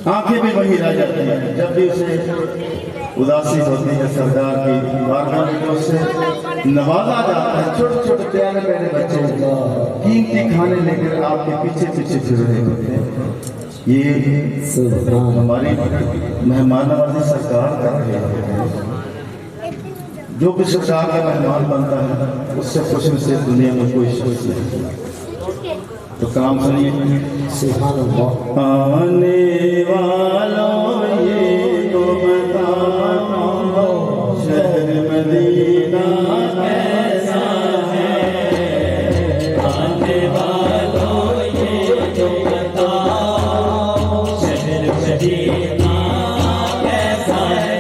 आंखें भी वही रह जाती हैं। जब भी उसे उदासी होती है सरदार की बारगाह में तो उससे नवाजा जाता है। छोटे छोटे प्यारे प्यारे बच्चे कीमती खाने लेकर आपके पीछे पीछे फिर रहे होते हैं। ये हमारी मेहमान नवाजी सरकार कर रही है। जो भी सरकार का मेहमान बनता है उससे खुश नसीब दुनिया में कोई शख्स नहीं। तो काम सुनिए। आने वालों ये तो बताओ शहर मदीना कैसा है। आने वालों ये तो बताओ शहर मदीना कैसा है।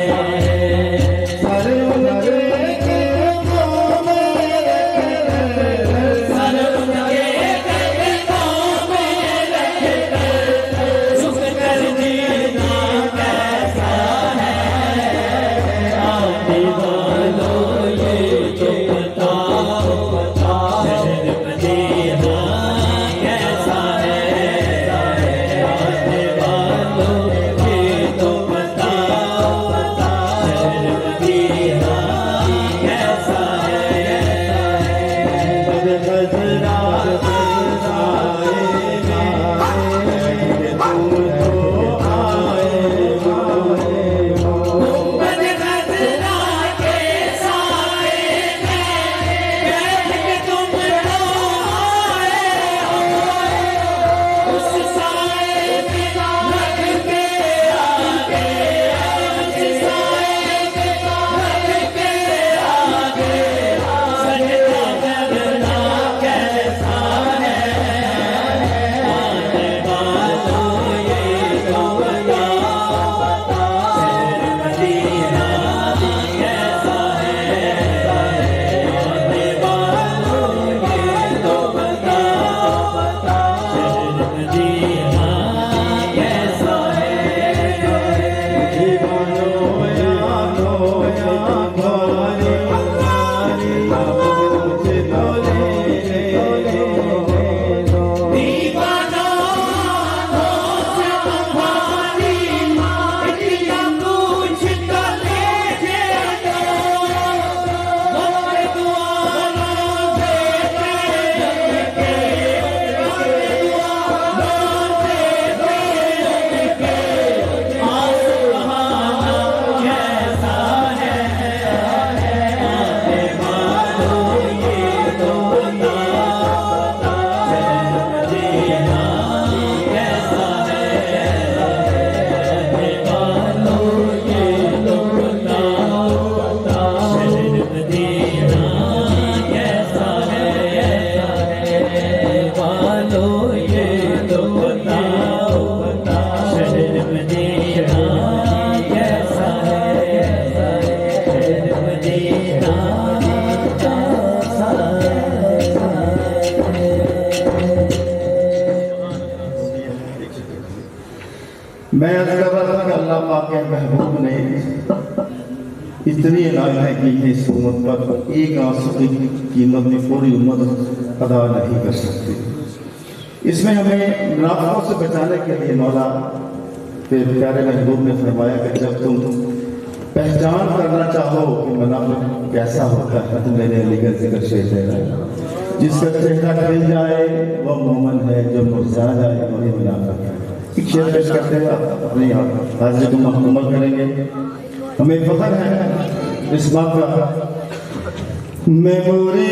मैं अर्ज कर रहा था कि अल्लाह पाक के महबूब ने इतनी इनायत की है इस उम्मत पर, एक आंसू की कीमत में पूरी उम्मत अदा नहीं कर सकती। इसमें हमें मुनाफिकों से बचाने के लिए मौला के प्यारे महबूब ने फरमाया कि जब तुम पहचान करना चाहो कि मुनाफिक कैसा होता है तो मैंने अलीगढ़ जिक्र शेर दे रहा है। जिसका चेहरा खिल जाए वह मोमन है, जो मुरझा जाए वही मुनाफिक है। शेर पेश करते हैं अपने हाजिरी को मुकम्मल करेंगे। हमें फख्र है इस बात का। मेमोरी